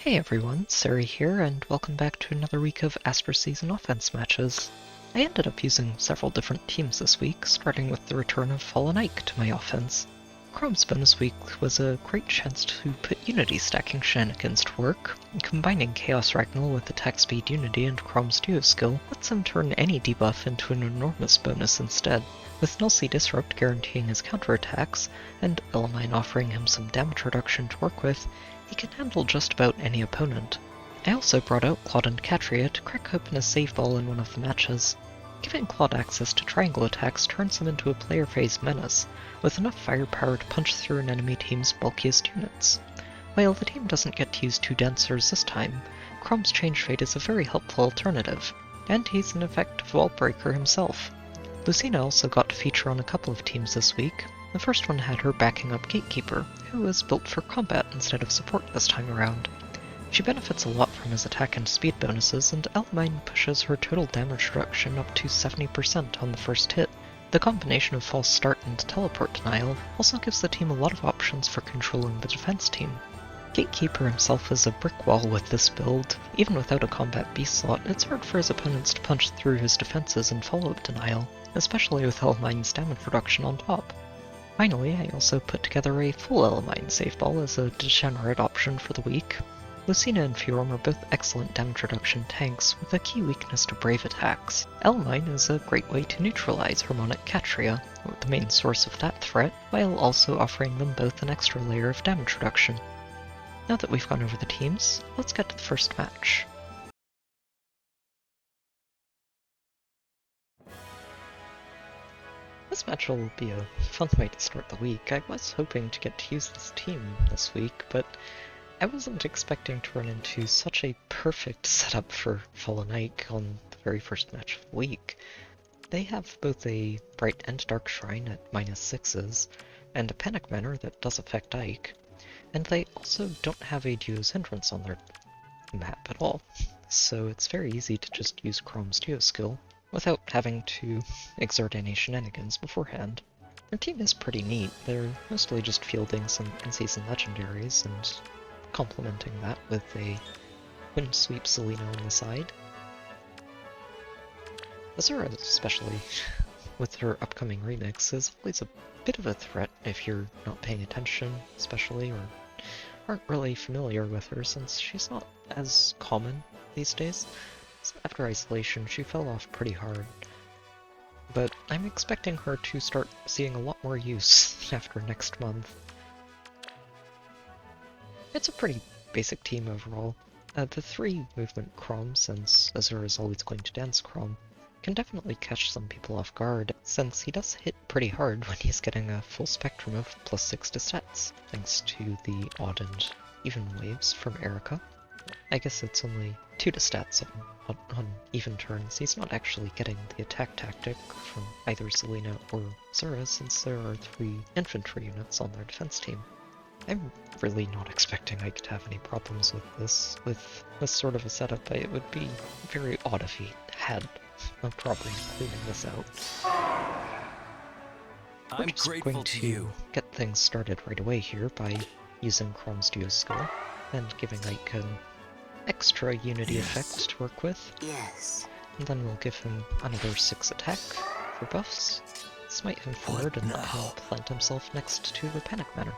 Hey everyone, Sari here, and welcome back to another week of Asper Season offense matches. I ended up using several different teams this week, starting with the return of Fallen Ike to my offense. Chrom's bonus week was a great chance to put Unity stacking shenanigans to work. Combining Chaos Ragnall with attack speed Unity and Chrom's duo skill lets him turn any debuff into an enormous bonus instead, with Nullsea Disrupt guaranteeing his counterattacks, and Elamine offering him some damage reduction to work with. He can handle just about any opponent. I also brought out Claude and Catria to crack open a save ball in one of the matches. Giving Claude access to triangle attacks turns him into a player phase menace, with enough firepower to punch through an enemy team's bulkiest units. While the team doesn't get to use two dancers this time, Chrom's Change Fate is a very helpful alternative, and he's an effective wall breaker himself. Lucina also got to feature on a couple of teams this week. The first one had her backing up Gatekeeper, who was built for combat instead of support this time around. She benefits a lot from his attack and speed bonuses, and Elamine pushes her total damage reduction up to 70% on the first hit. The combination of False Start and Teleport Denial also gives the team a lot of options for controlling the defense team. Gatekeeper himself is a brick wall with this build. Even without a combat beast slot, it's hard for his opponents to punch through his defenses and follow-up denial, especially with Elamine's damage reduction on top. Finally, I also put together a full Elamine save ball as a degenerate option for the week. Lucina and Fjorm are both excellent damage reduction tanks, with a key weakness to brave attacks. Elamine is a great way to neutralize Harmonic Catria, the main source of that threat, while also offering them both an extra layer of damage reduction. Now that we've gone over the teams, let's get to the first match. This match will be a fun way to start the week. I was hoping to get to use this team this week, but I wasn't expecting to run into such a perfect setup for Fallen Ike on the very first match of the week. They have both a Bright and Dark Shrine at -6s, and a Panic Manor that does affect Ike, and they also don't have a Duo's Entrance on their map at all, so it's very easy to just use Chrom's Duo skill without having to exert any shenanigans beforehand. Their team is pretty neat. They're mostly just fielding some in-season legendaries and complementing that with a Wind Sweep Selena on the side. Azura, especially with her upcoming remix, is always a bit of a threat if you're not paying attention, especially, or aren't really familiar with her, since she's not as common these days. After Isolation, she fell off pretty hard, but I'm expecting her to start seeing a lot more use after next month. It's a pretty basic team overall. The 3 movement Chrom, since Azura is always going to dance Chrom, can definitely catch some people off guard, since he does hit pretty hard when he's getting a full spectrum of +6 to stats, thanks to the odd and even waves from Erica. I guess it's only 2 to stats on even turns. He's not actually getting the attack tactic from either Selena or Azura, since there are 3 infantry units on their defense team. I'm really not expecting Ike to have any problems with this. With this sort of a setup, it would be very odd if he had no problem cleaning this out. We're just going to get things started right away here by using Chrom's Duo skill and giving Ike an extra Unity effect to work with. Yes. And then we'll give him another 6 attack for buffs, smite him forward, and let him plant himself next to the Panic Manor.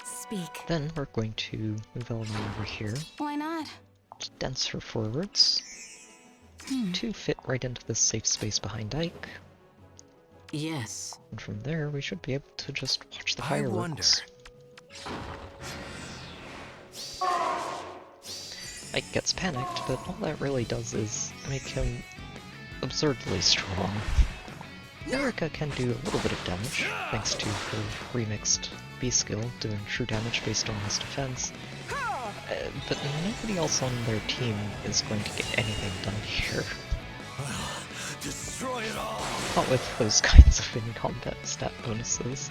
Speak. Then we're going to move Elamine over here. Why not? To dance her forwards. To fit right into this safe space behind Ike. Yes. And from there we should be able to just watch the fireworks. Ike gets panicked, but all that really does is make him absurdly strong. Erica can do a little bit of damage, thanks to her remixed B skill doing true damage based on his defense, but nobody else on their team is going to get anything done here. Destroy it all! Not with those kinds of in-combat stat bonuses.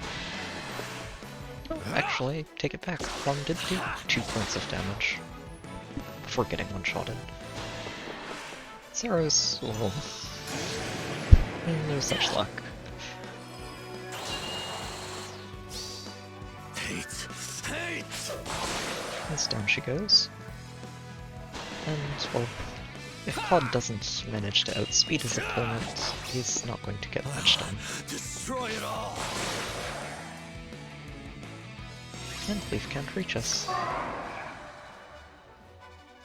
Oh, actually, take it back. Chrom did do 2 points of damage before getting one-shotted. Zeros, well, no such luck. Hate! As down she goes. And, well, if Claude doesn't manage to outspeed his opponent, he's not going to get much done. Destroy it all! And Leaf can't reach us.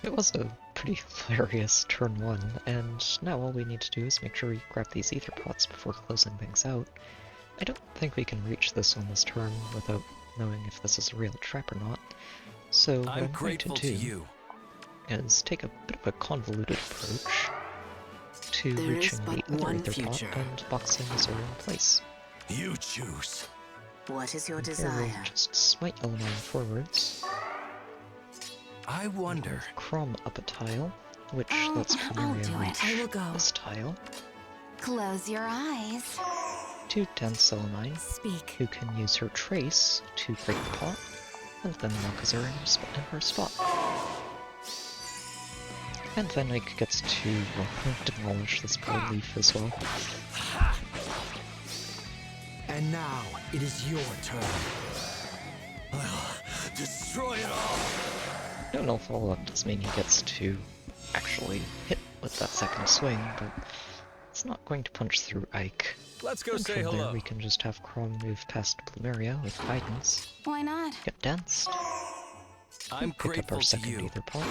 It was a pretty hilarious turn 1, and now all we need to do is make sure we grab these Aether pots before closing things out. I don't think we can reach this on this turn without knowing if this is a real trap or not, so what I'm going to do is take a bit of a convoluted approach to reaching the other Aether pot and boxing Zero in place. You choose. What is your Here desire? we'll just smite Element forwards. I wonder. Chrom up a tile, which Oh, lets I'll Chromaria do it. reach I will go. this tile. Close your eyes. To dense Element, Speak. who can use her trace to break the pot, and then lock her in her spot. And then Ike gets to demolish this poor leaf as well. And now it is your turn. Well, destroy it all! I don't know if all that does mean he gets to actually hit with that second swing, but it's not going to punch through Ike. Let's go And say from hello. there we can just have Chrom move past Plumeria with guidance, Why not? get danced, I'm pick up our grateful to second you. Aether pot,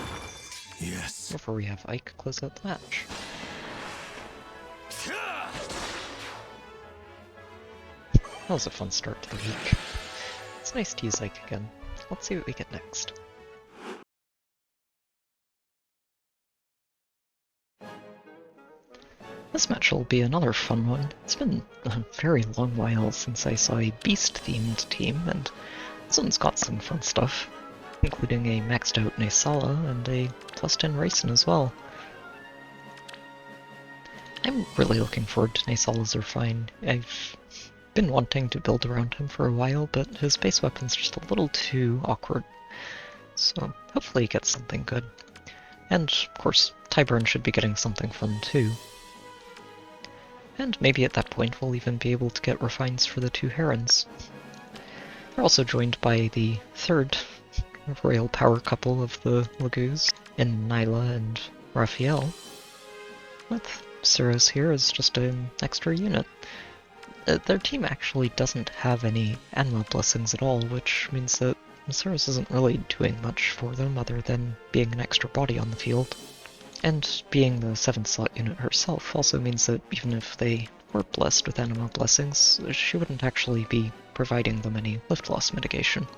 Yes. before we have Ike close out the match. That was a fun start to the week. It's nice to use Ike again. Let's see what we get next. This match will be another fun one. It's been a very long while since I saw a beast-themed team, and this one's got some fun stuff, including a maxed out Naesala and a +10 Raisin as well. I'm really looking forward to Naesala's Refine. I've been wanting to build around him for a while, but his base weapon's just a little too awkward. So hopefully he gets something good. And of course, Tyburn should be getting something fun too. And maybe at that point we'll even be able to get refines for the two Herons. We're also joined by the third royal power couple of the Lagoos, in Nyla and Raphael, with Suros here as just an extra unit. Their team actually doesn't have any Anima blessings at all, which means that Suros isn't really doing much for them other than being an extra body on the field. And being the 7th slot unit herself also means that even if they were blessed with Anima blessings, she wouldn't actually be providing them any lift loss mitigation.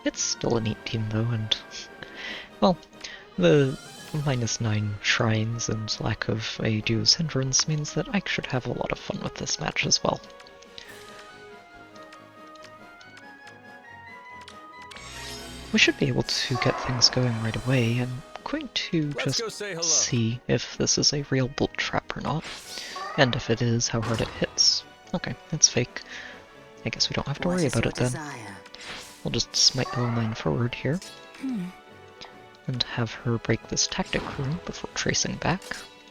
It's still a neat team though, and, well, the -9 shrines and lack of a duo's hindrance means that I should have a lot of fun with this match as well. We should be able to get things going right away, and I'm going to just see if this is a real bolt trap or not, and if it is, how hard it hits. Okay, it's fake. I guess we don't have to worry about it then. We'll just smite L9 forward here, and have her break this tactic room before tracing back.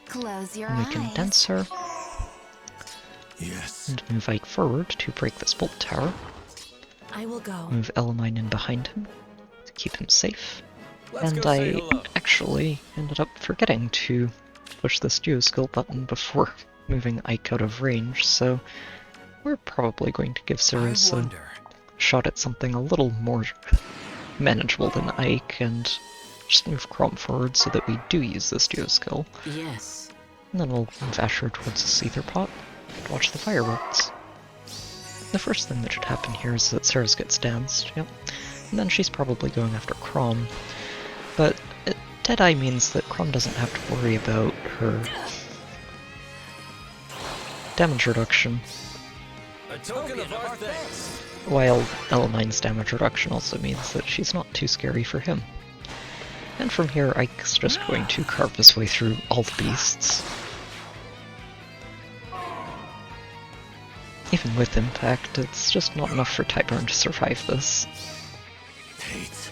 Close your And eyes. we can dense her, Yes. and move Ike forward to break this bolt tower. I will go. Move L9 in behind him to keep him safe. And I actually ended up forgetting to push this duo skill button before moving Ike out of range, so we're probably going to give Suros a shot at something a little more manageable than Ike, and just move Chrom forward so that we do use this duo skill. Yes. And then we'll move Asher towards the Aether pot and watch the fireworks. The first thing that should happen here is that Suros gets danced, yep. And then she's probably going after Chrom. But Deadeye means that Chrom doesn't have to worry about her damage reduction, A token of our thanks. while L9's damage reduction also means that she's not too scary for him. And from here, Ike's just going to carve his way through all the beasts. Even with impact, it's just not enough for Tyburn to survive this. Hate.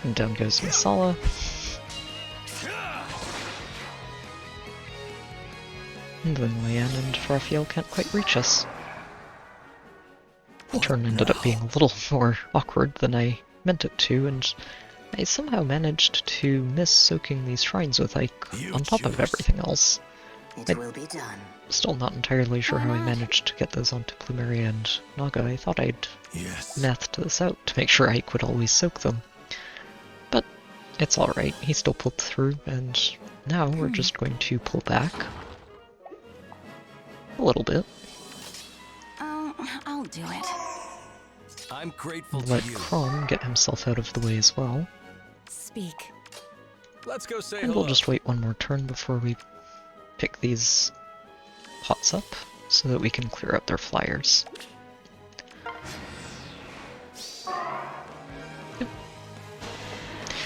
And down goes Naesala. And then Lyanne and Raphael can't quite reach us. The turn ended up being a little more awkward than I meant it to, and I somehow managed to miss soaking these shrines with Ike on top of everything else. It will be done. Still not entirely sure how I managed to get those onto Plumeria and Naga. I thought I'd mathed this out to make sure Ike would always soak them. But it's alright, he still pulled through, and now we're just going to pull back. A little bit. I'll do it. I'm grateful Let to you. Chrom get himself out of the way as well. Speak. Let's go say And hello. we'll just wait one more turn before we pick these pots up, so that we can clear out their flyers. Yep.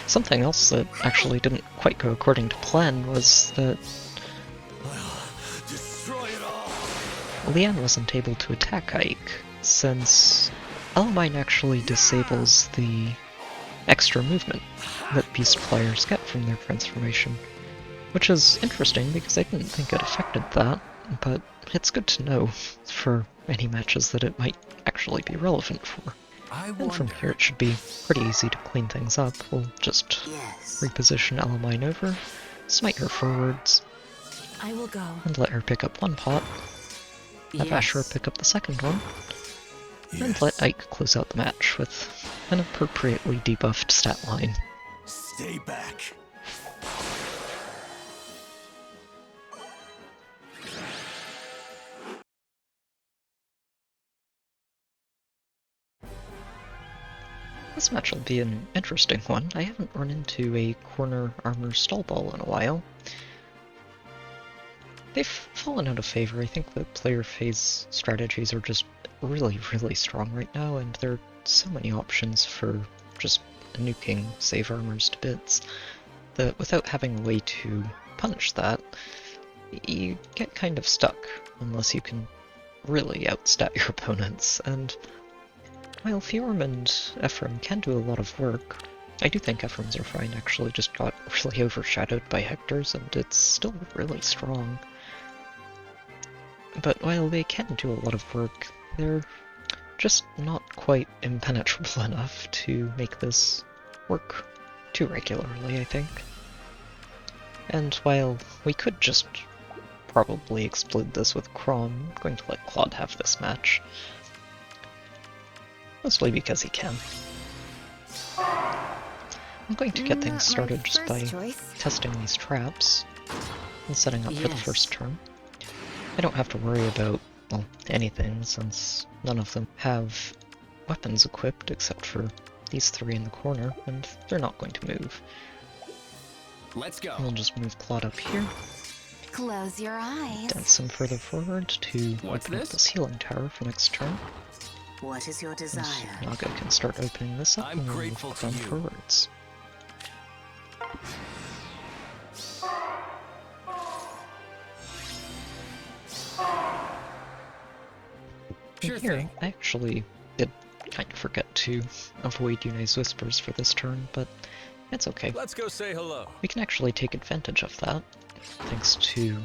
Something else that actually didn't quite go according to plan was that Destroy it all. Leanne wasn't able to attack Ike, since Elamine actually disables the extra movement that Beast Flyers get from their transformation. Which is interesting because I didn't think it affected that, but it's good to know for any matches that it might actually be relevant for. And from here it should be pretty easy to clean things up. We'll just reposition Elamine over, smite her forwards, I will go. and let her pick up one pot, have Asher pick up the second one, and let Ike close out the match with an appropriately debuffed stat line. Stay back. This match will be an interesting one. I haven't run into a corner armor stall ball in a while. They've fallen out of favor. I think the player phase strategies are just really, really strong right now, and there are so many options for just nuking save armors to bits that without having a way to punish that, you get kind of stuck unless you can really outstat your opponents. And while Fjorm and Ephraim can do a lot of work, I do think Ephraim's Refine actually just got really overshadowed by Hector's, and it's still really strong. But while they can do a lot of work, they're just not quite impenetrable enough to make this work too regularly, I think. And while we could just probably explode this with Chrom, I'm going to let Claude have this match. Mostly because he can. I'm going to get things started just by testing these traps and setting up for the first turn. I don't have to worry about, well, anything, since none of them have weapons equipped except for these three in the corner, and they're not going to move. Let's go. We'll just move Claude up here, Close your eyes. dance him further forward to open up this healing tower for next turn. What is your And desire? Naga can start opening this up I'm and we'll grateful move to Chrom you. forwards. Sure Here, thing. I actually did kind of forget to avoid Yune's Whispers for this turn, but it's okay. Let's go say hello. We can actually take advantage of that, thanks to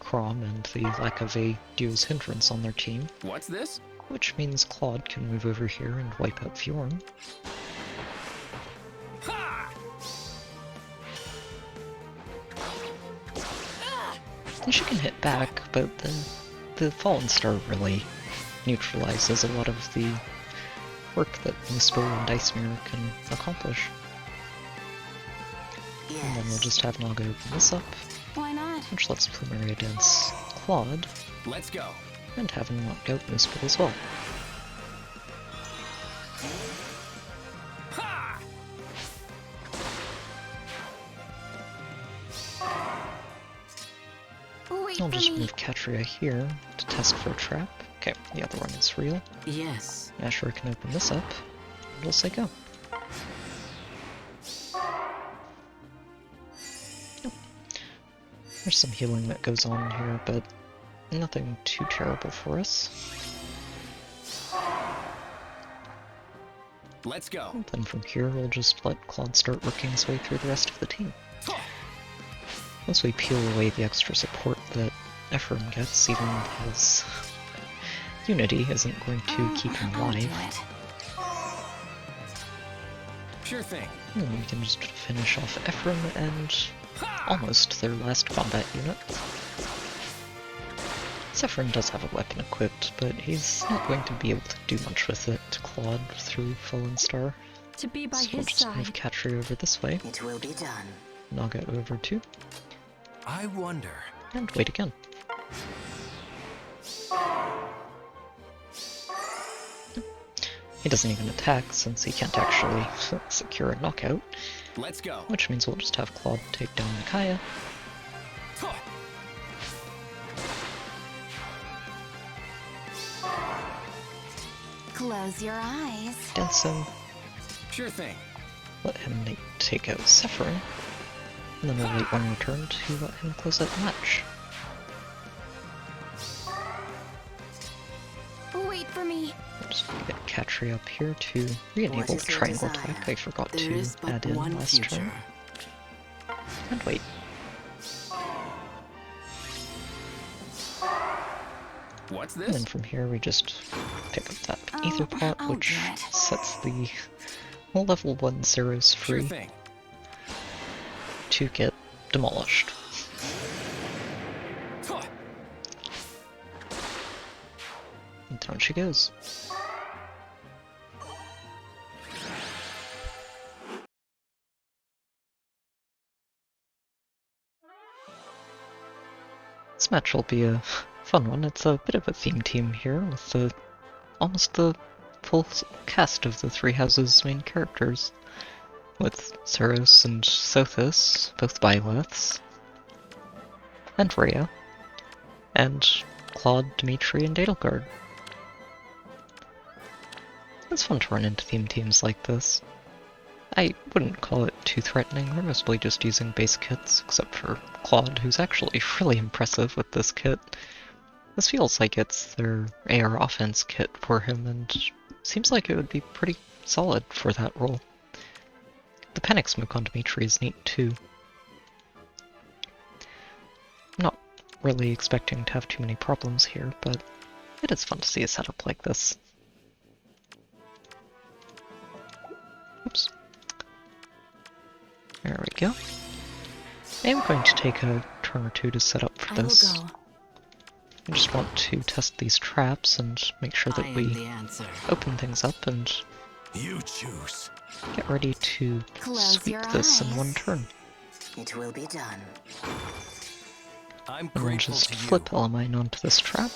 Chrom and the lack of a duo's hindrance on their team, What's this? which means Claude can move over here and wipe out Fjorm. Ha! And she can hit back, but then the Fallen Star really neutralizes a lot of the work that Muspel and Ice Mirror can accomplish. And then we'll just have Naga open this up, Why not? which lets Plumeria dance Claude, Let's go. and have him knock out Muspel as well. Ha! Wait I'll for just me. move Catria here to test for a trap. Okay, the other one is real. Yes. Asher can open this up, and we'll say go. Yep. There's some healing that goes on here, but nothing too terrible for us. Let's go. And then from here, we'll just let Claude start working his way through the rest of the team. Once we peel away the extra support that Ephraim gets, even his Unity isn't going to keep him I'll do alive. it. Sure thing. And then we can just finish off Ephraim and almost their last combat unit. Zephyrin does have a weapon equipped, but he's not going to be able to do much with it to Claude through Fallen Star. To be by So we'll his just move side. Catria over this way, It will be done. Naga over too, I wonder. and wait again. He doesn't even attack since he can't actually secure a knockout, Let's go. which means we'll just have Claude take down Micaiah. Close your eyes. Dance him, Sure thing. let him take out Zephyrin, and then we'll wait one more turn to let him close out the match. Wait for me. We'll just get Catria up here to re-enable What the is your triangle desire? attack I forgot There to is but add in one last future. turn. And wait. What's And then this? from here we just pick up that Oh, Aether pot, I'll which do it. sets the level 1 zeros Sure free thing. to get demolished. And down she goes. This match will be a fun one. It's a bit of a theme team here with almost the full cast of the Three Houses' main characters, with Zeros and Sothis, both Byleths, and Rhea, and Claude, Dimitri, and Edelgard. It's fun to run into theme teams like this. I wouldn't call it too threatening, they're mostly just using base kits, except for Claude, who's actually really impressive with this kit. This feels like it's their AR offense kit for him, and seems like it would be pretty solid for that role. The panic smoke on Dimitri is neat too. I'm not really expecting to have too many problems here, but it is fun to see a setup like this. Oops. There we go. I am going to take a turn or two to set up for I will this. go. I just want to test these traps and make sure I that am we the answer. open things up and You choose. get ready to Close sweep your this in eyes. one turn. It will be done. I'm And then grateful just to flip you. Elamine onto this trap,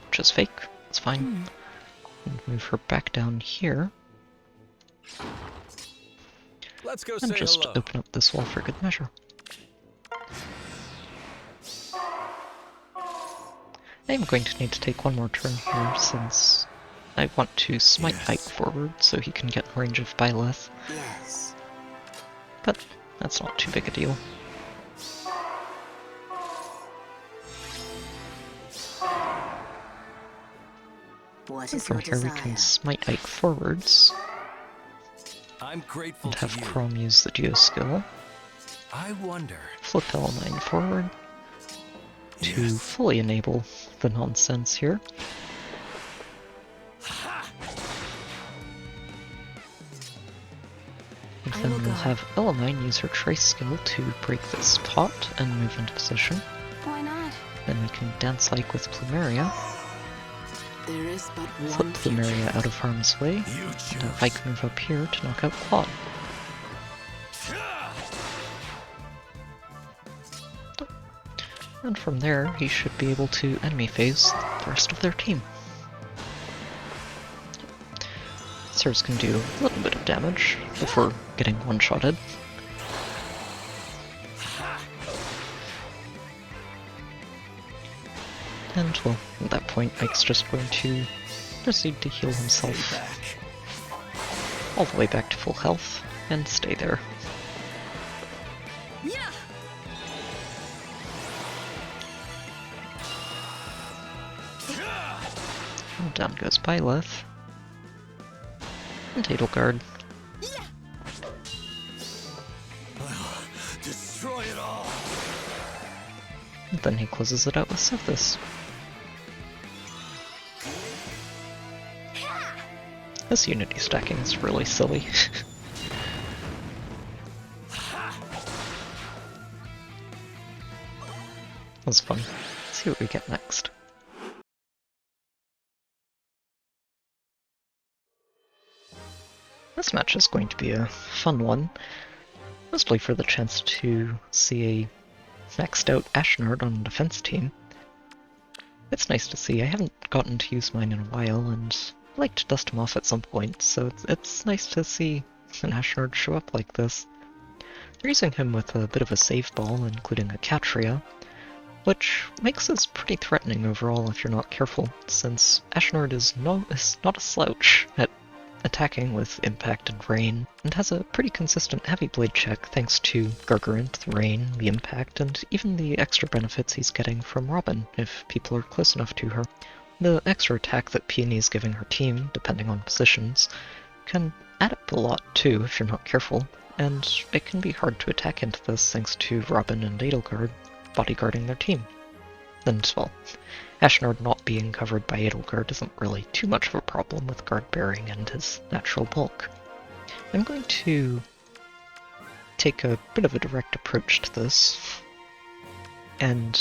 which is fake, it's fine. And move her back down here, Let's go and say just hello. open up this wall for good measure. I am going to need to take one more turn here, since I want to smite Yes. Ike forward so he can get in range of Byleth, Yes. but that's not too big a deal. What And is from your here we desire? can smite Ike forwards, I'm grateful and to have you. Chrom use the Geo skill, I wonder. flip L9 forward, to Yes. fully enable the nonsense here. And I then will we'll go. have Elamine use her trace skill to break this pot and move into position. Why not? Then we can dance like with Plumeria, There is but flip one future. Plumeria out of harm's way, You and choose. have Ike move up here to knock out Claude. And from there, he should be able to enemy phase the rest of their team. Sirs can do a little bit of damage before getting one-shotted. And, well, at that point, Ike's just going to proceed to heal himself Stay back. all the way back to full health, and stay there. Yeah. And down goes Byleth. And Edelgard. Well, destroy it all. And then he closes it out with Sothis. This unity stacking is really silly. That was fun. Let's see what we get next. This match is going to be a fun one, mostly for the chance to see a maxed out Ashnard on the defense team. It's nice to see. I haven't gotten to use mine in a while, and I like to dust him off at some point, so it's nice to see an Ashnard show up like this. They're using him with a bit of a save ball, including a Catria, which makes this pretty threatening overall if you're not careful, since Ashnard is not a slouch at attacking with impact and rain, and has a pretty consistent heavy blade check thanks to Gargant, the rain, the impact, and even the extra benefits he's getting from Robin if people are close enough to her. The extra attack that Peony is giving her team, depending on positions, can add up a lot too if you're not careful, and it can be hard to attack into this thanks to Robin and Edelgard bodyguarding their team. And, well, Ashnard not being covered by Edelgard isn't really too much of a problem with guard bearing and his natural bulk. I'm going to take a bit of a direct approach to this, and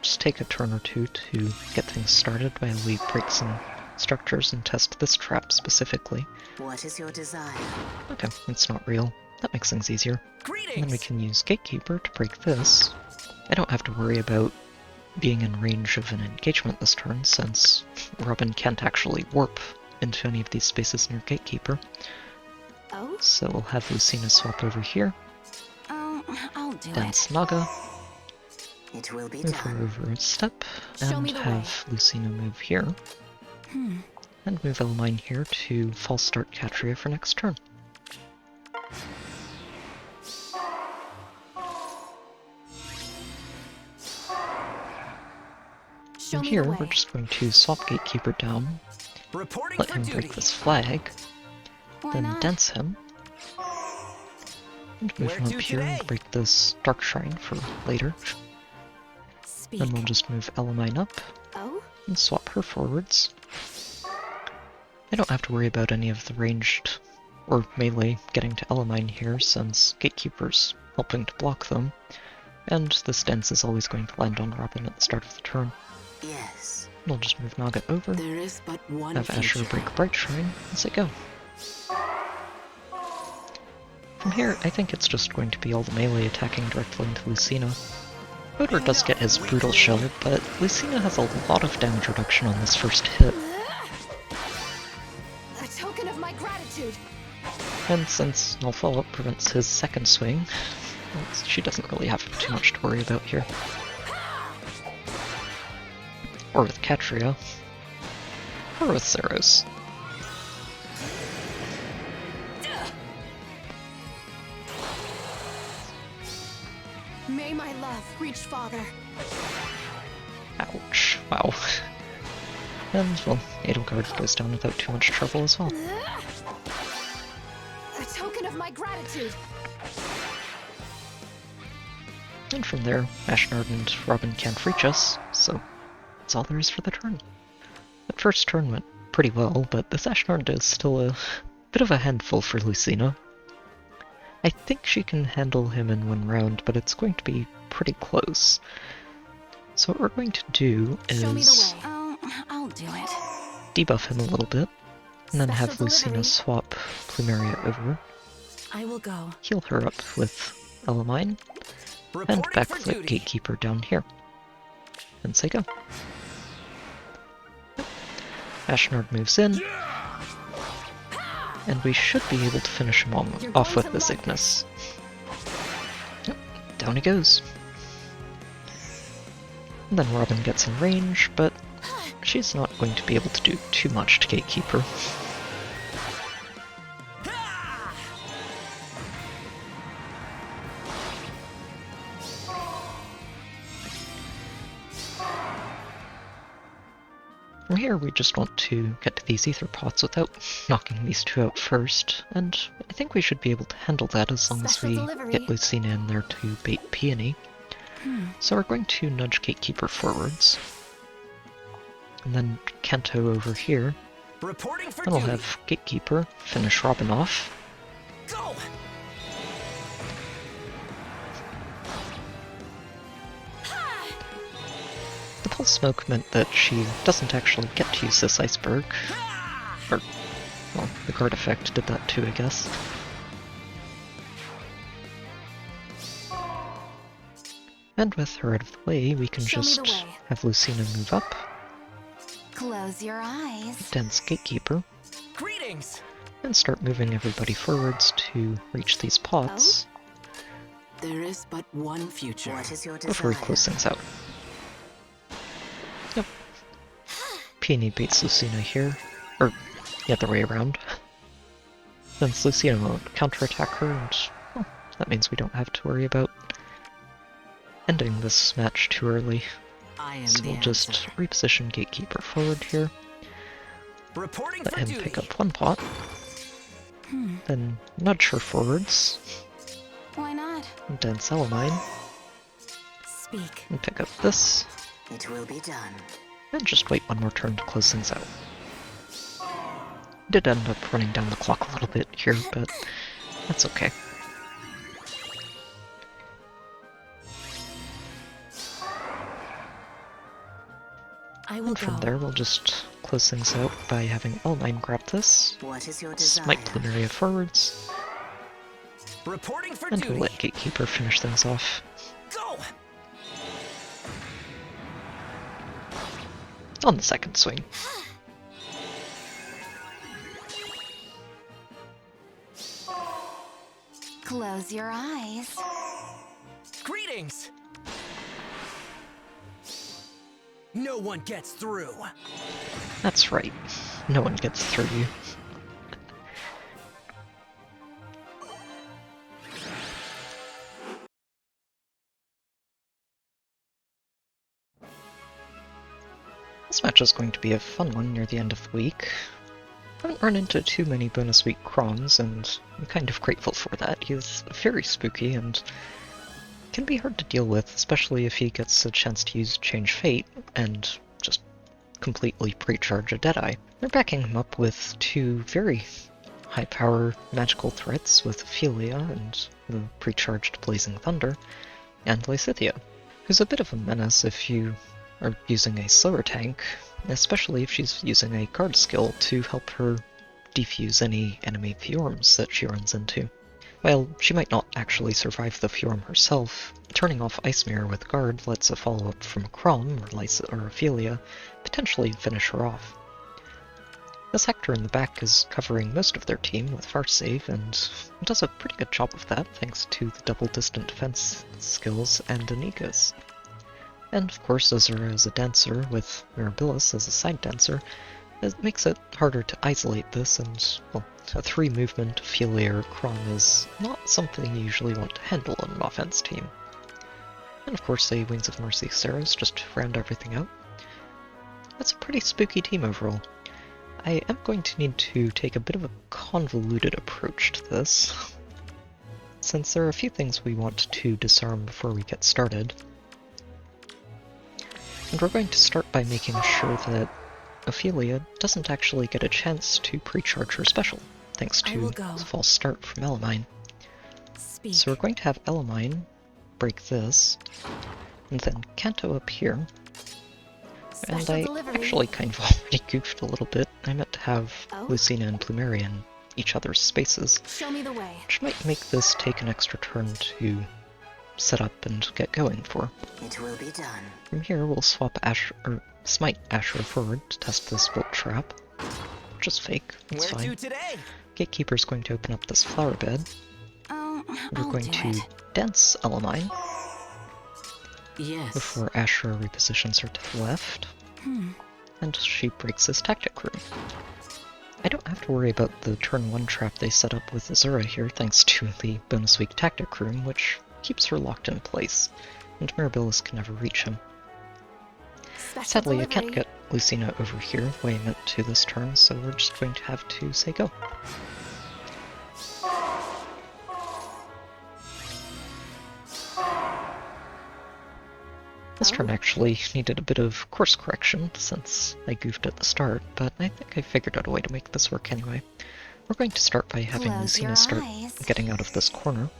just take a turn or two to get things started while we break some structures and test this trap specifically. What is your desire? Okay, it's not real. That makes things easier. Greetings! And then we can use Gatekeeper to break this. I don't have to worry about being in range of an engagement this turn, since Robin can't actually warp into any of these spaces near Gatekeeper. Oh? So we'll have Lucina swap over here, I'll do dance Naga, It will be move her done. over a step, Show and me the have Lucina move here, and move Elamine here to false start Catria for next turn. Show And me here, the way. we're just going to swap Gatekeeper down, Reporting let for him duty. break this flag, Why then not? dance him, and move Where him to up here today? and break this Dark Shrine for later. Speak. Then we'll just move Elamine up Oh? and swap her forwards. I don't have to worry about any of the ranged or melee getting to Elamine here, since Gatekeeper's helping to block them, and this dance is always going to land on Robin at the start of the turn. Yes. We'll just move Naga over, There is but one have Asher future. break Bright Shrine, and say go. From here, I think it's just going to be all the melee attacking directly into Lucina. Hodor does get his Brutal Shell, but Lucina has a lot of damage reduction on this first hit, A token of my gratitude. and since Null Follow-Up prevents his second swing, well, she doesn't really have too much to worry about here. Or with Catria. Or with Zeros. May my love reach Father. Ouch. Wow. And, well, Edelgard goes down without too much trouble as well. A token of my gratitude. And from there, Ashnard and Robin can't reach us, so that's all there is for the turn. That first turn went pretty well, but this Ashnard is still a bit of a handful for Lucina. I think she can handle him in one round, but it's going to be pretty close. So what we're going to do Show me is the way. I'll do it. debuff him a little bit, and then have Special Lucina delivery. swap Plumeria over, I will go. heal her up with Elamine, and Reporting for backflip duty. Gatekeeper down here. And say go. Ashnard moves in, and we should be able to finish him You're off going with to this like Ignis. Yep, down he goes. And then Robin gets in range, but she's not going to be able to do too much to Gatekeeper. From here, we just want to get to these ether pots without knocking these two out first, and I think we should be able to handle that as long as Special we delivery. get Lucina in there to bait Peony. So we're going to nudge Gatekeeper forwards, and then Kanto over here Reporting for Then we'll duty. have Gatekeeper finish Robin off. Go! The pulse smoke meant that she doesn't actually get to use this iceberg. Or, well, the guard effect did that too, I guess. And with her out of the way, we can Show me the just way. have Lucina move up, Close your eyes. dense Gatekeeper, Greetings! and start moving everybody forwards to reach these pots There is but one future. What is your before we desire? close things out. Yep. Peony beats Lucina here. Or, the other way around. Since Lucina won't counterattack her, and well, that means we don't have to worry about ending this match too early. I am So the we'll just answer. reposition Gatekeeper forward here, Reporting let for him duty. pick up one pot, then nudge her forwards, Why not? and dense Elamine, Speak. and pick up this, It will be done. and just wait one more turn to close things out. Did end up running down the clock a little bit here, but that's okay. I will And from go. there, we'll just close things out by having L9 grab this, What is your desire? smite Plumeria forwards, Reporting for and duty. we'll let Gatekeeper finish things off. Go! On the second swing. Close your eyes. Greetings! No one gets through. That's right. No one gets through you. This match is going to be a fun one near the end of the week. I haven't run into too many bonus week Chroms, and I'm kind of grateful for that. He's very spooky and can be hard to deal with, especially if he gets a chance to use Change Fate and just completely pre-charge a Deadeye. They're backing him up with two very high-power magical threats with Ophelia and the pre-charged Blazing Thunder, and Lysithea, who's a bit of a menace if you are using a slower tank, especially if she's using a guard skill to help her defuse any enemy Fjorms that she runs into. While she might not actually survive the Fjorm herself, turning off Ice Mirror with guard lets a follow-up from Chrom or Ophelia potentially finish her off. The sector in the back is covering most of their team with Far Save, and does a pretty good job of that thanks to the double distant defense skills and Anika's. And of course Azura as a dancer, with Mirabilis as a side dancer, it makes it harder to isolate this, and, well, a 3-movement Ophelia or Chrom is not something you usually want to handle on an offense team. And of course a Wings of Mercy Saros just to round everything out. That's a pretty spooky team overall. I am going to need to take a bit of a convoluted approach to this, since there are a few things we want to disarm before we get started. And we're going to start by making sure that Ophelia doesn't actually get a chance to pre-charge her special, thanks I to will go. the false start from Elamine. Speak. So we're going to have Elamine break this, and then Kanto up here. And Special I delivery. actually kind of already goofed a little bit. I meant to have Oh? Lucina and Plumeria in each other's spaces, Show me the way. which might make this take an extra turn to set up and get going for. It will be done. From here, we'll swap Smite Asher forward to test this Bolt Trap, which is fake, it's Where fine. to today? Gatekeeper's going to open up this flower bed. We're I'll going do to it. dance Elamine Yes. before Asher repositions her to the left, and she breaks this Tactic Room. I don't have to worry about the turn 1 trap they set up with Azura here thanks to the bonus week Tactic Room, which keeps her locked in place, and Mirabilis can never reach him. Special Sadly, I delivery. can't get Lucina over here the way I meant to this turn, so we're just going to have to say go. This turn actually needed a bit of course correction since I goofed at the start, but I think I figured out a way to make this work anyway. We're going to start by having Close your Lucina start eyes. getting out of this corner,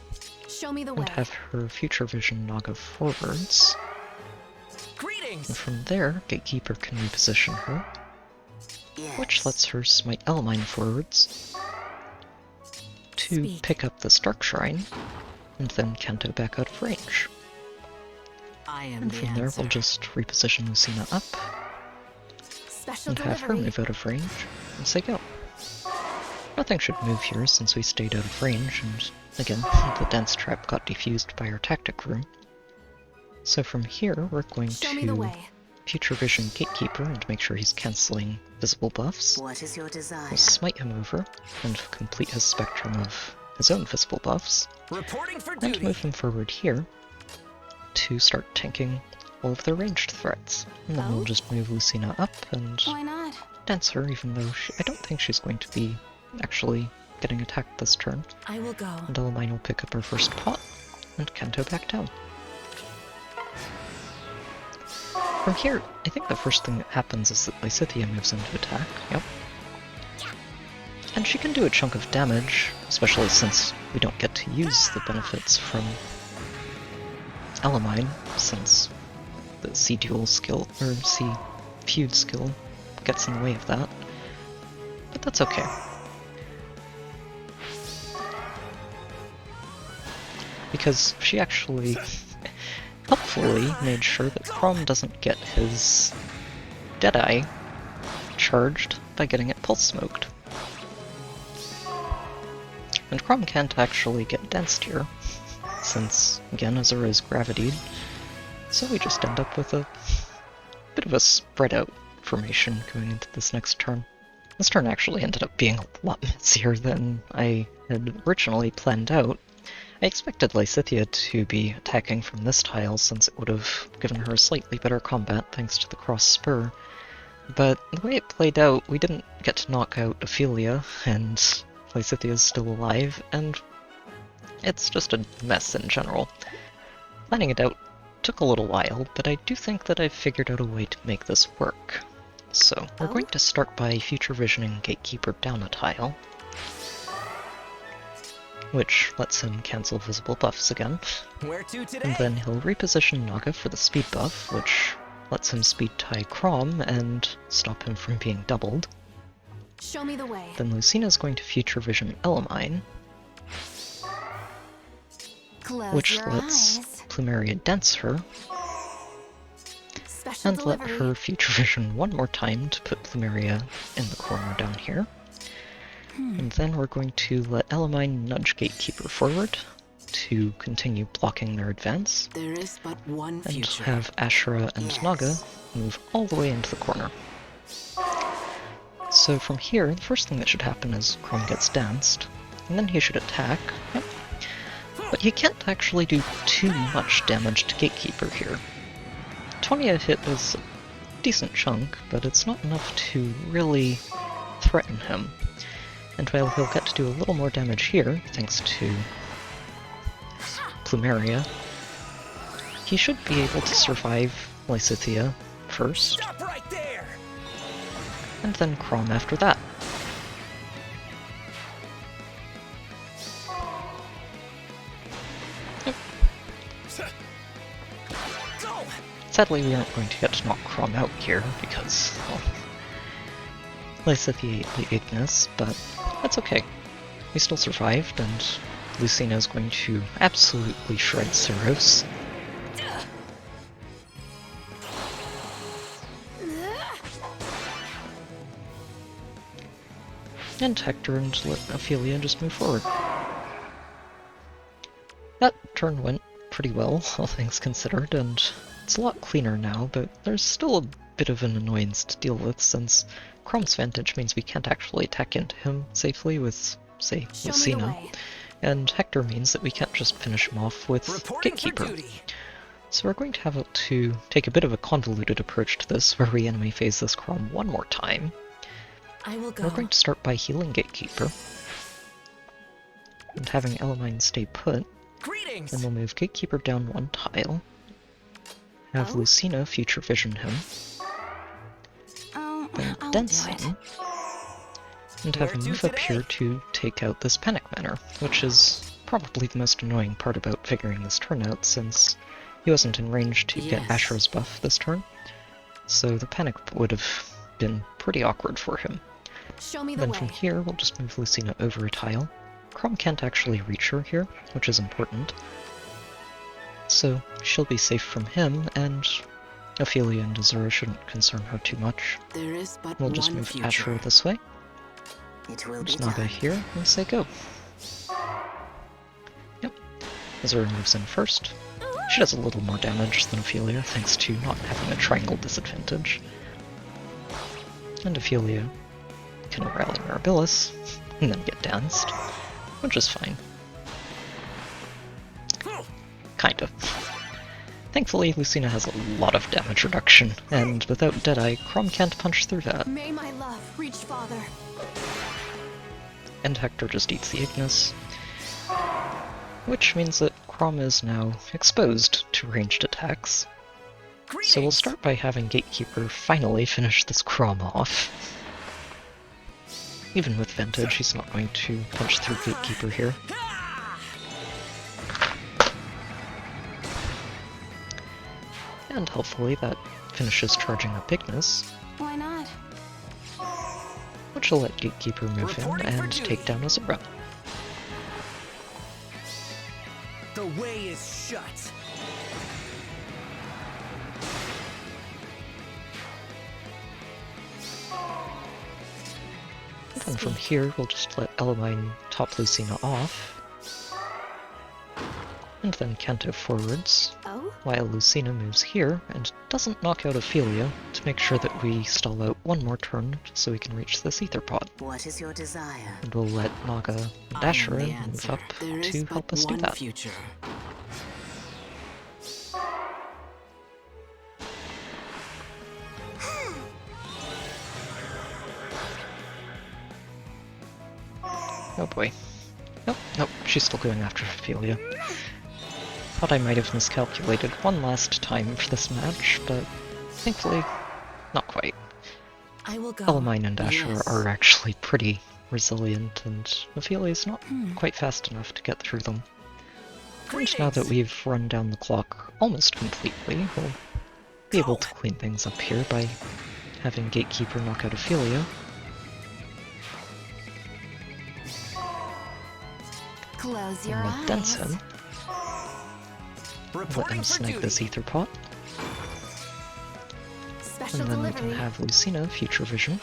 Show me the way. and have her future vision Naga forwards. Greetings! And from there, Gatekeeper can reposition her, Yes. which lets her smite Elemine forwards to Speak. pick up the Dark Shrine, and then Kanto back out of range. I am And the from there, answer. we'll just reposition Lucina up, Special and have her delivery. move out of range, and say go. Nothing should move here since we stayed out of range, and again, the Dense Trap got defused by our Tactic Room. So from here, we're going Show me the to way. Future Vision Gatekeeper and make sure he's cancelling visible buffs. What is your desire? We'll smite him over and complete his spectrum of his own visible buffs, Reporting for and duty. move him forward here to start tanking all of their ranged threats. And then Oh? we'll just move Lucina up and Why not? dance her, even though I don't think she's going to be actually getting attacked this turn. I will go. And Elemine will pick up her first pot, and Kanto back down. From here, I think the first thing that happens is that Lysithea moves into attack, yep. And she can do a chunk of damage, especially since we don't get to use the benefits from Elemine, since the C-dual skill, or C-feud skill, gets in the way of that. But that's okay. Because she actually helpfully made sure that Chrom doesn't get his Deadeye charged by getting it pulse smoked. And Chrom can't actually get densed here, since, again, Azura is gravitied, so we just end up with a bit of a spread out formation going into this next turn. This turn actually ended up being a lot messier than I had originally planned out. I expected Lysithea to be attacking from this tile since it would have given her slightly better combat thanks to the cross spur, but the way it played out, we didn't get to knock out Ophelia, and Lysithea is still alive, and it's just a mess in general. Planning it out took a little while, but I do think that I've figured out a way to make this work. So, we're going to start by future visioning Gatekeeper down a tile, which lets him cancel visible buffs again. Where to today? And then he'll reposition Naga for the speed buff, which lets him speed tie Chrom and stop him from being doubled. Show me the way. Then Lucina's going to future vision Elemine, Close which your lets eyes. Plumeria dance her, Special and let delivery. her future vision one more time to put Plumeria in the corner down here. And then we're going to let Elemine nudge Gatekeeper forward to continue blocking their advance, There is but one and future. have Ashura and Yes. Naga move all the way into the corner. So from here, the first thing that should happen is Chrom gets danced, and then he should attack. Yep. But he can't actually do too much damage to Gatekeeper here. 20 a hit is a decent chunk, but it's not enough to really threaten him. And while he'll get to do a little more damage here, thanks to Plumeria, he should be able to survive Lysithea first, Stop right there! and then Chrom after that. Yep. Go! Sadly, we aren't going to get to knock Chrom out here, because, well, Lysithea ate the Ignis, but that's okay. We still survived, and Lucina is going to absolutely shred Ceros. And Hector and Ophelia just move forward. That turn went pretty well, all things considered, and it's a lot cleaner now, but there's still a bit of an annoyance to deal with, since Chrom's Vantage means we can't actually attack into him safely with, say, Show me the Lucina, way. and Hector means that we can't just finish him off with Reporting for Gatekeeper. duty. So we're going to have to take a bit of a convoluted approach to this, where we enemy phase this Chrom one more time. I will go. We're going to start by healing Gatekeeper, and having Elemine stay put, Greetings! then we'll move Gatekeeper down one tile, have Lucina future vision him, then I'll dense do it. him, and have him move up here to take out this panic manor, which is probably the most annoying part about figuring this turn out, since he wasn't in range to get Yes. Ashura's buff this turn, so the panic would have been pretty awkward for him. Show me the Then way. from here, we'll just move Lucina over a tile. Chrom can't actually reach her here, which is important, so she'll be safe from him, and Ophelia and Azura shouldn't concern her too much. There is but We'll just one move future. Ashura this way, It will be just Naga done. here, and say go. Yep, Azura moves in first. She does a little more damage than Ophelia, thanks to not having a triangle disadvantage. And Ophelia can rally Mirabilis, and then get danced, which is fine. Kinda. Thankfully, Lucina has a lot of damage reduction, and without Deadeye, Chrom can't punch through that. May my love reach farther. And Hector just eats the Ignis, which means that Chrom is now exposed to ranged attacks. So we'll start by having Gatekeeper finally finish this Chrom off. Even with Vintage, he's not going to punch through Gatekeeper here. And hopefully that finishes charging up Ignis, Why not? which will let Gatekeeper move in and take down Azura. The way is shut. And then from here, we'll just let Elamine top Lucina off, and then Kanto forwards, Oh? while Lucina moves here and doesn't knock out Ophelia to make sure that we stall out one more turn so we can reach this Aether pod. What is your desire? And we'll let Naga and I am Ashura the move answer. up There is to but help us do one that. future. Oh boy. Nope, nope, she's still going after Ophelia. Thought I might have miscalculated one last time for this match, but thankfully, not quite. I will go. Elamine and Ashura Yes. are actually pretty resilient, and Ophelia's not quite fast enough to get through them. And now that we've run down the clock almost completely, we'll be able to clean things up here by having Gatekeeper knock out Ophelia. Close your And we'll eyes. dense him, let Reporting him for snag duty. this Aether pot, Special and then we delivery. can have Lucina future vision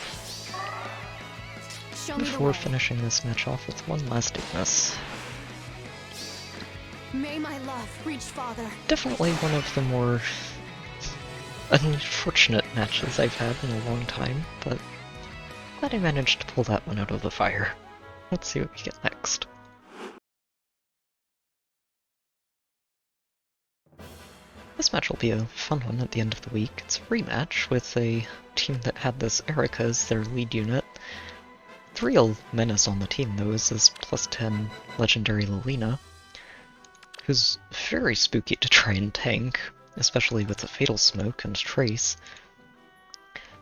Show me the before way. finishing this match off with one last Ignis. May my love reach farther. Definitely one of the more unfortunate matches I've had in a long time, but glad I managed to pull that one out of the fire. Let's see what we get next. This match will be a fun one at the end of the week. It's a rematch with a team that had this Erica as their lead unit. The real menace on the team, though, is this plus 10 legendary Lucina, who's very spooky to try and tank, especially with the Fatal Smoke and Trace.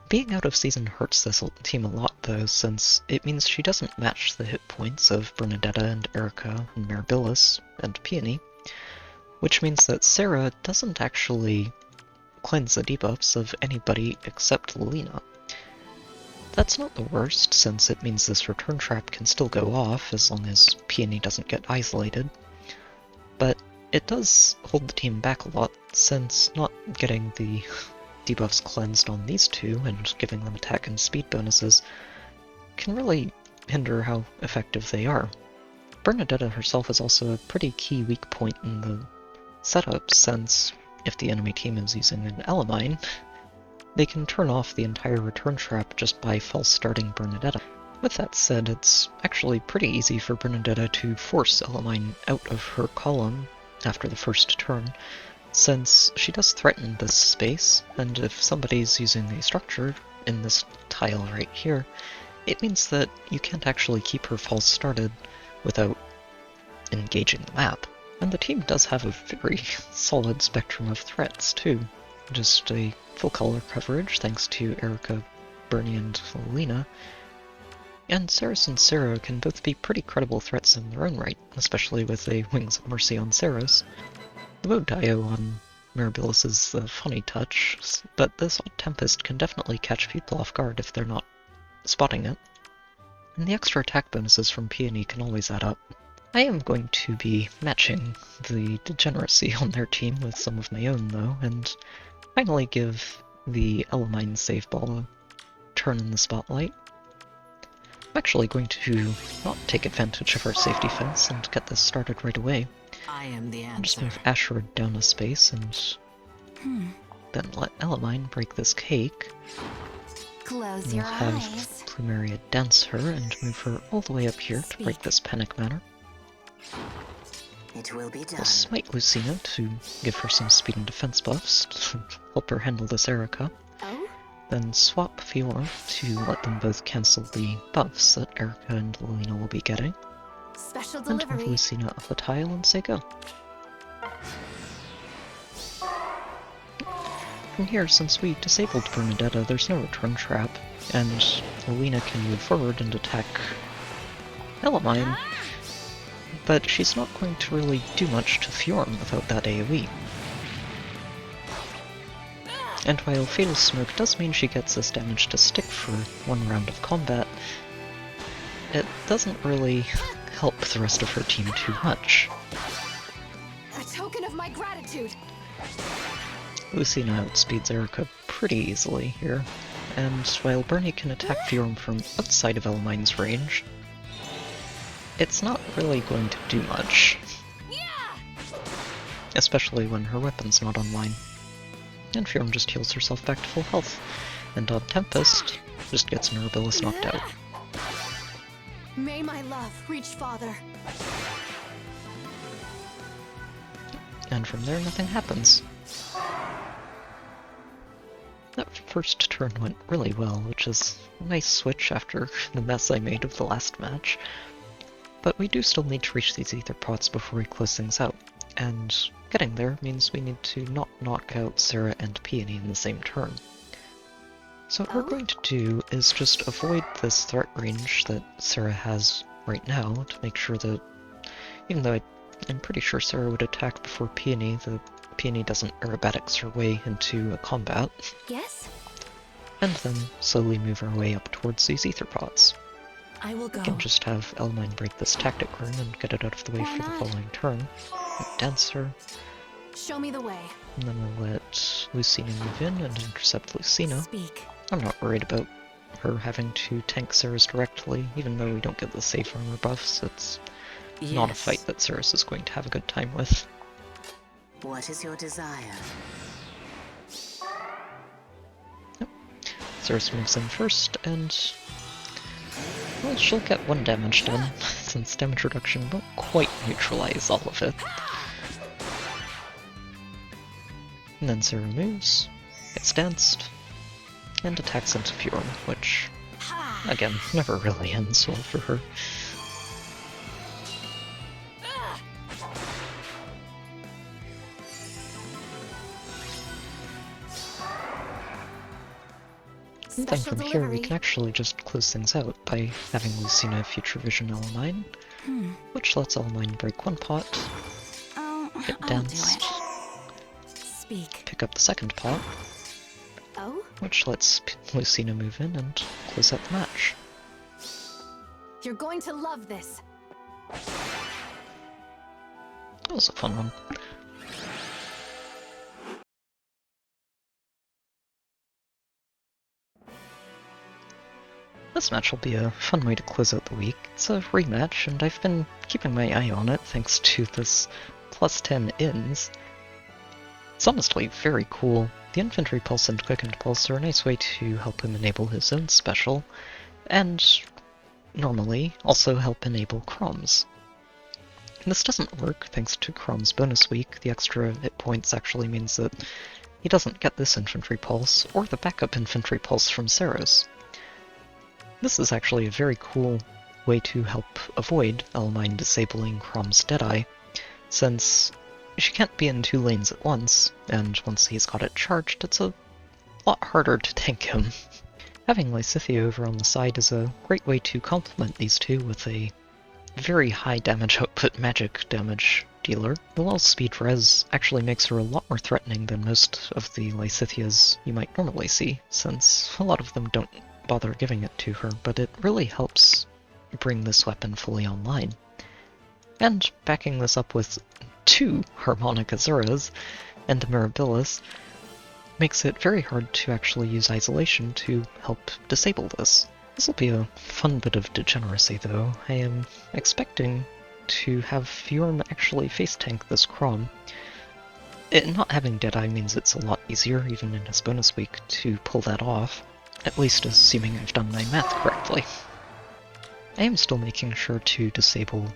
Being out of season hurts this team a lot, though, since it means she doesn't match the hit points of Bernadetta and Erica and Mirabilis and Peony, which means that Sarah doesn't actually cleanse the debuffs of anybody except Lucina. That's not the worst, since it means this return trap can still go off as long as Peony doesn't get isolated, but it does hold the team back a lot, since not getting the debuffs cleansed on these two and giving them attack and speed bonuses can really hinder how effective they are. Bernadetta herself is also a pretty key weak point in the setup, since if the enemy team is using an Elamine, they can turn off the entire return trap just by false starting Bernadetta. With that said, it's actually pretty easy for Bernadetta to force Elamine out of her column after the first turn, since she does threaten this space, and if somebody's using a structure in this tile right here, it means that you can't actually keep her false started without engaging the map. And the team does have a very solid spectrum of threats, too. just a full color coverage thanks to Erica, Bernie, and Lucina. And Ceres and Sarah can both be pretty credible threats in their own right, especially with a Wings of Mercy on Ceres. The bow Dio on Mirabilis is a funny touch, but this old Tempest can definitely catch people off guard if they're not spotting it. And the extra attack bonuses from Peony can always add up. I am going to be matching the degeneracy on their team with some of my own though, and finally give the Elamine save ball a turn in the spotlight. I'm actually going to not take advantage of our safety fence and get this started right away. I am the I'll just answer. move Ashford down a space and then let Elamine break this cake. Close And your we'll have eyes. Plumeria dance her and move her all the way up here to break this panic manner. It will be done. We'll smite Lucina to give her some speed and defense buffs to help her handle this Erica. Oh? Then swap Fjorm to let them both cancel the buffs that Erica and Lucina will be getting. Special And move delivery. Lucina up the tile and say go. From here, since we disabled Bernadetta, there's no return trap, and Lucina can move forward and attack Elamine, but she's not going to really do much to Fjorm without that AoE. And while Fatal Smoke does mean she gets this damage to stick for one round of combat, it doesn't really help the rest of her team too much. A token of my gratitude. Lucina outspeeds Erica pretty easily here, and while Bernie can attack Fjorm from outside of Elamine's range, it's not really going to do much. Especially when her weapon's not online. And Fjorm just heals herself back to full health, and on Tempest, just gets Mirabilis knocked out. May my love reach Father. And from there, nothing happens. That first turn went really well, which is a nice switch after the mess I made of the last match. But we do still need to reach these Aether pots before we close things out, and getting there means we need to not knock out Sarah and Peony in the same turn. So what we're going to do is just avoid this threat range that Sarah has right now to make sure that, even though I'm pretty sure Sarah would attack before Peony, the Peony doesn't aerobatics her way into a combat, Yes? and then slowly move our way up towards these Aether pots. I will go. We can just have Elamine break this tactic rune and get it out of the way Why for the not? following turn. We'll dance her, Show me the way. and then we'll let Lucina move in and intercept Lucina. Speak. I'm not worried about her having to tank Ceres directly, even though we don't get the safe armor buffs. It's not a Yes. fight that Ceres is going to have a good time with. What is your desire? Ceres moves in first, and well, she'll get one damage done, since damage reduction won't quite neutralize all of it. And then Sarah moves, gets danced, and attacks into Fjorm, which, again, never really ends well for her. And then Special from here delivery. we can actually just close things out by having Lucina Future Vision Elamine, which lets Elamine break one pot, Oh, get I'll do danced, it. Speak. pick up the second pot, Oh? which lets Lucina move in and close out the match. You're going to love this. That was a fun one. This match will be a fun way to close out the week. It's a rematch, and I've been keeping my eye on it thanks to this plus 10 ins. It's honestly very cool. The Infantry Pulse and Quickened Pulse are a nice way to help him enable his own special, and normally also help enable Chroms. This doesn't work thanks to Chrom's bonus week. The extra hit points actually means that he doesn't get this Infantry Pulse, or the backup Infantry Pulse from Ceres. This is actually a very cool way to help avoid Elamine disabling Chrom's Deadeye, since she can't be in 2 lanes at once, and once he's got it charged, it's a lot harder to tank him. Having Lysithea over on the side is a great way to complement these two with a very high damage output magic damage dealer. The low speed res actually makes her a lot more threatening than most of the Lysitheas you might normally see, since a lot of them don't bother giving it to her, but it really helps bring this weapon fully online. And backing this up with 2 Harmonic Azuras and a Mirabilis makes it very hard to actually use isolation to help disable this. This will be a fun bit of degeneracy though. I am expecting to have Fjorm actually face tank this Chrom. Not having Deadeye means it's a lot easier, even in his bonus week, to pull that off, at least assuming I've done my math correctly. I am still making sure to disable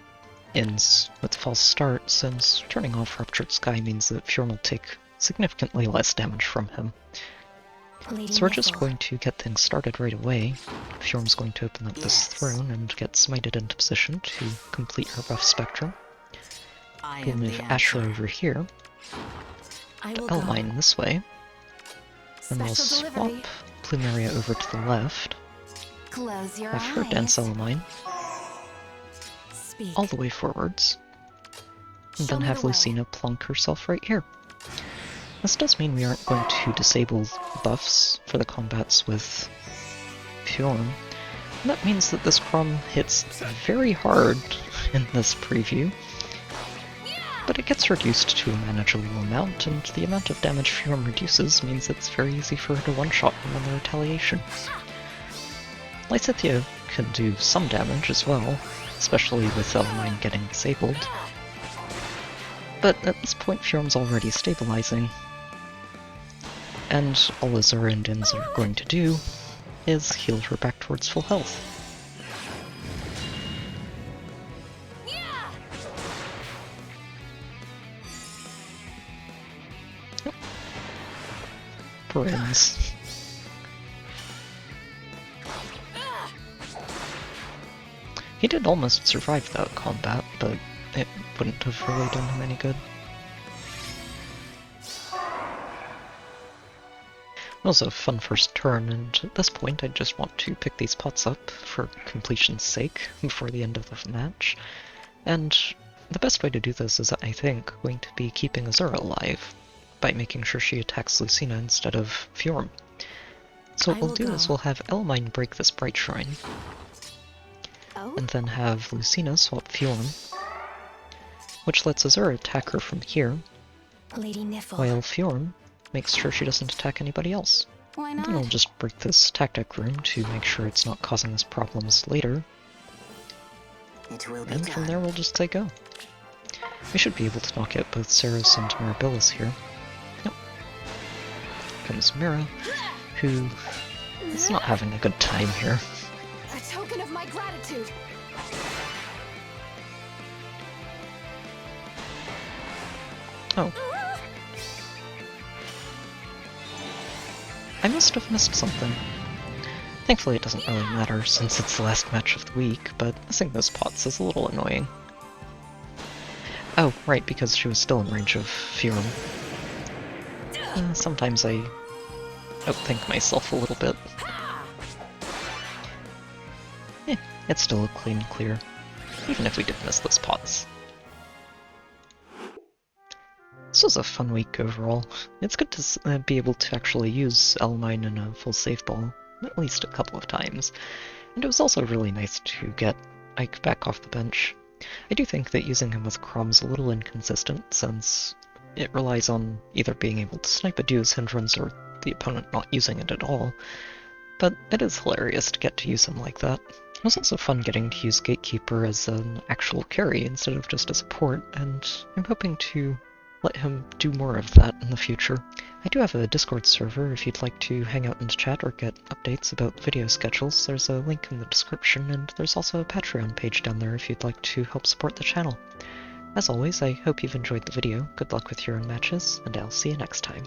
Inns with false start, since turning off Ruptured Sky means that Fjorm will take significantly less damage from him. So we're just going to get things started right away. Fjorm's going to open up this throne and get smited into position to complete her buff spectrum. We'll move Asher over here, Elmine this way, and we'll swap Plumeria over to the left, have her dance Elmine all the way forwards, and then have Lucina plonk herself right here. This does mean we aren't going to disable buffs for the combats with Fjorm, and that means that this Chrom hits very hard in this preview, but it gets reduced to a manageable amount, and the amount of damage Fjorm reduces means it's very easy for her to one-shot him in the retaliation. Lysithea can do some damage as well, especially with Elmine getting disabled, but at this point Fjorm's already stabilizing, and all Azura and Inns are going to do is heal her back towards full health. Yep. Brins. He did almost survive that combat, but it wouldn't have really done him any good. It was a fun first turn, and at this point I just want to pick these pots up for completion's sake before the end of the match. And the best way to do this is, I think, going to be keeping Azura alive, by making sure she attacks Lucina instead of Fjorm. So what we'll do is we'll have Elmine break this Bright Shrine, and then have Lucina swap Fjorm, which lets Azura attack her from here, while Fjorm makes sure she doesn't attack anybody else. Why not? And then we'll just break this tactic room to make sure it's not causing us problems later. And from there we'll just say go. We should be able to knock out both Saros and Mirabilis here. Nope. Comes Mira, who is not having a good time here. A token of my gratitude. Oh. I must have missed something. Thankfully it doesn't really matter since it's the last match of the week, but missing those pots is a little annoying. Oh, right, because she was still in range of Fjorm. Sometimes I outthink myself a little bit. It's still a clean clear, even if we did miss those pots. This was a fun week overall. It's good to be able to actually use Elmine in a full save ball, at least a couple of times. And it was also really nice to get Ike back off the bench. I do think that using him with Chrom's a little inconsistent, since it relies on either being able to snipe a duo's hindrance or the opponent not using it at all. But it is hilarious to get to use him like that. It was also fun getting to use Gatekeeper as an actual carry instead of just a support, and I'm hoping to let him do more of that in the future. I do have a Discord server if you'd like to hang out and chat or get updates about video schedules. There's a link in the description, and there's also a Patreon page down there if you'd like to help support the channel. As always, I hope you've enjoyed the video, good luck with your own matches, and I'll see you next time.